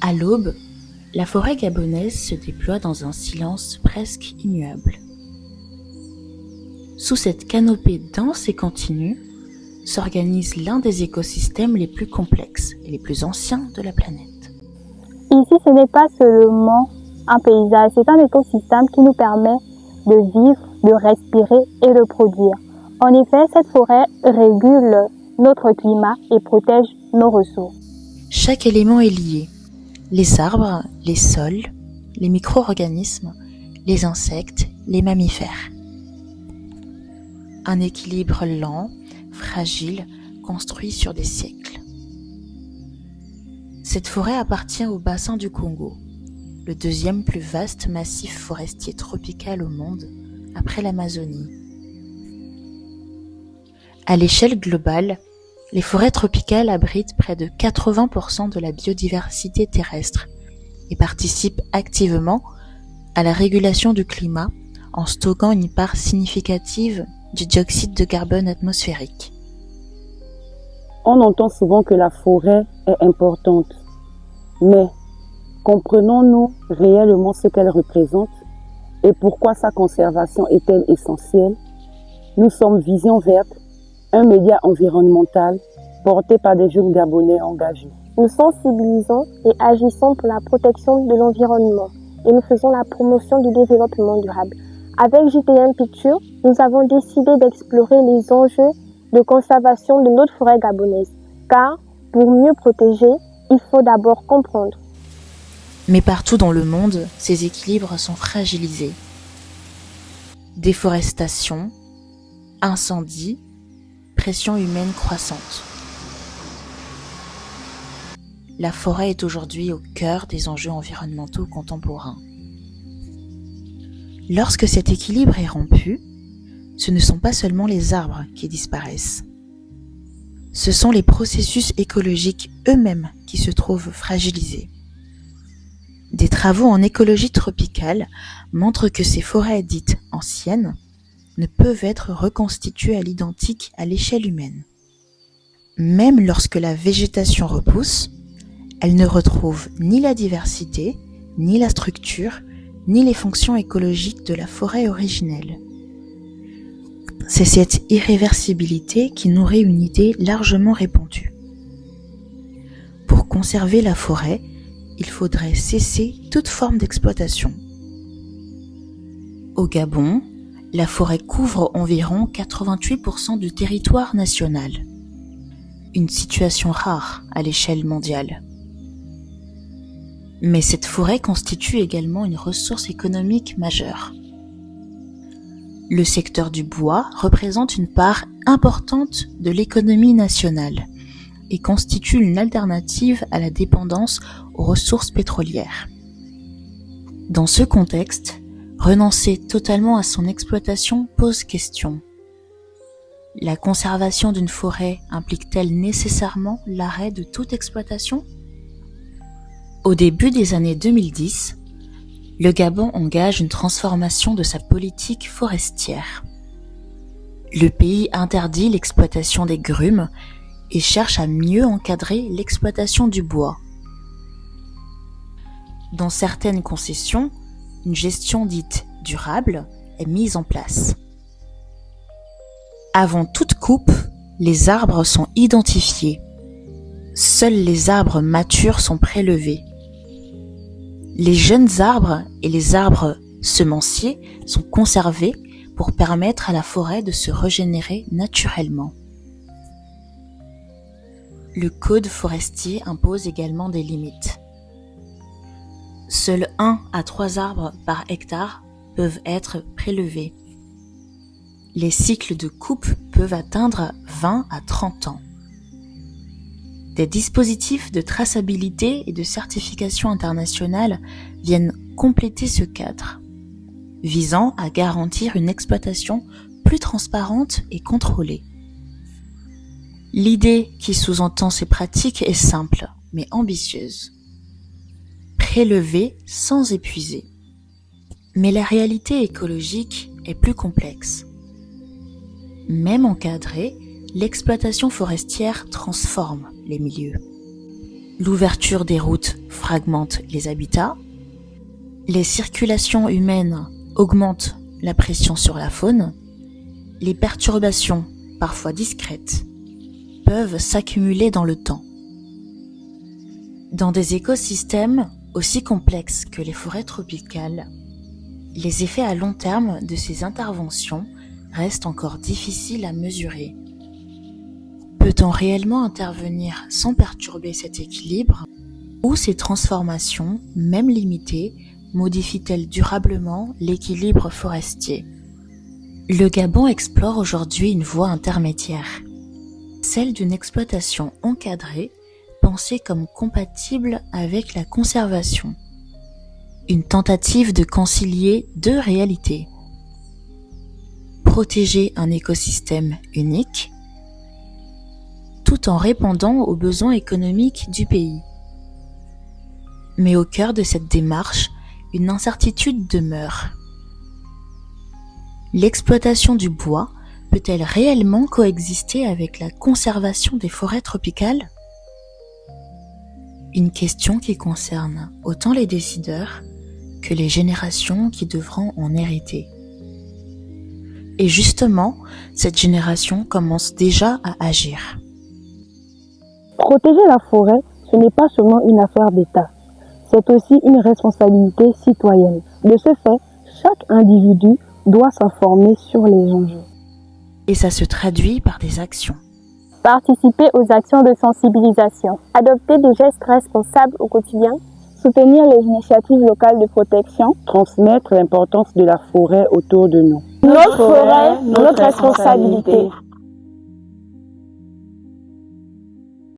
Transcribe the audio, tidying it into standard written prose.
À l'aube, la forêt gabonaise se déploie dans un silence presque immuable. Sous cette canopée dense et continue, s'organise l'un des écosystèmes les plus complexes et les plus anciens de la planète. Ici, ce n'est pas seulement un paysage, c'est un écosystème qui nous permet de vivre, de respirer et de produire. En effet, cette forêt régule notre climat et protège nos ressources. Chaque élément est lié. Les arbres, les sols, les micro-organismes, les insectes, les mammifères. Un équilibre lent, fragile, construit sur des siècles. Cette forêt appartient au bassin du Congo, le deuxième plus vaste massif forestier tropical au monde, après l'Amazonie. À l'échelle globale, les forêts tropicales abritent près de 80% de la biodiversité terrestre et participent activement à la régulation du climat en stockant une part significative du dioxyde de carbone atmosphérique. On entend souvent que la forêt est importante, mais comprenons-nous réellement ce qu'elle représente et pourquoi sa conservation est-elle essentielle? Nous sommes Vision Verte, un média environnemental porté par des jeunes Gabonais engagés. Nous sensibilisons et agissons pour la protection de l'environnement et nous faisons la promotion du développement durable. Avec JTM Pictures, nous avons décidé d'explorer les enjeux de conservation de notre forêt gabonaise, car pour mieux protéger, il faut d'abord comprendre. Mais partout dans le monde, ces équilibres sont fragilisés. Déforestation, incendies, pression humaine croissante. La forêt est aujourd'hui au cœur des enjeux environnementaux contemporains. Lorsque cet équilibre est rompu, ce ne sont pas seulement les arbres qui disparaissent. Ce sont les processus écologiques eux-mêmes qui se trouvent fragilisés. Des travaux en écologie tropicale montrent que ces forêts dites anciennes ne peuvent être reconstituées à l'identique à l'échelle humaine. Même lorsque la végétation repousse, elle ne retrouve ni la diversité, ni la structure, ni les fonctions écologiques de la forêt originelle. C'est cette irréversibilité qui nourrit une idée largement répandue. Pour conserver la forêt, il faudrait cesser toute forme d'exploitation. Au Gabon, la forêt couvre environ 88% du territoire national. Une situation rare à l'échelle mondiale. Mais cette forêt constitue également une ressource économique majeure. Le secteur du bois représente une part importante de l'économie nationale et constitue une alternative à la dépendance aux ressources pétrolières. Dans ce contexte, renoncer totalement à son exploitation pose question. La conservation d'une forêt implique-t-elle nécessairement l'arrêt de toute exploitation ? Au début des années 2010, le Gabon engage une transformation de sa politique forestière. Le pays interdit l'exploitation des grumes et cherche à mieux encadrer l'exploitation du bois. Dans certaines concessions, une gestion dite durable est mise en place. Avant toute coupe, les arbres sont identifiés. Seuls les arbres matures sont prélevés. Les jeunes arbres et les arbres semenciers sont conservés pour permettre à la forêt de se régénérer naturellement. Le code forestier impose également des limites. Seuls 1 à 3 arbres par hectare peuvent être prélevés. Les cycles de coupe peuvent atteindre 20 à 30 ans. Des dispositifs de traçabilité et de certification internationale viennent compléter ce cadre, visant à garantir une exploitation plus transparente et contrôlée. L'idée qui sous-entend ces pratiques est simple, mais ambitieuse. Prélever sans épuiser. Mais la réalité écologique est plus complexe. Même encadrée, l'exploitation forestière transforme les milieux. L'ouverture des routes fragmente les habitats. Les circulations humaines augmentent la pression sur la faune. Les perturbations, parfois discrètes, peuvent s'accumuler dans le temps. Dans des écosystèmes aussi complexes que les forêts tropicales, les effets à long terme de ces interventions restent encore difficiles à mesurer. Peut-on réellement intervenir sans perturber cet équilibre, ou ces transformations, même limitées, modifient-elles durablement l'équilibre forestier? Le Gabon explore aujourd'hui une voie intermédiaire, celle d'une exploitation encadrée, pensée comme compatible avec la conservation. Une tentative de concilier deux réalités. Protéger un écosystème unique, tout en répondant aux besoins économiques du pays. Mais au cœur de cette démarche, une incertitude demeure. L'exploitation du bois peut-elle réellement coexister avec la conservation des forêts tropicales? Une question qui concerne autant les décideurs que les générations qui devront en hériter. Et justement, cette génération commence déjà à agir. Protéger la forêt, ce n'est pas seulement une affaire d'État, c'est aussi une responsabilité citoyenne. De ce fait, chaque individu doit s'informer sur les enjeux. Et ça se traduit par des actions. Participer aux actions de sensibilisation, adopter des gestes responsables au quotidien, soutenir les initiatives locales de protection, transmettre l'importance de la forêt autour de nous. Notre forêt, notre responsabilité.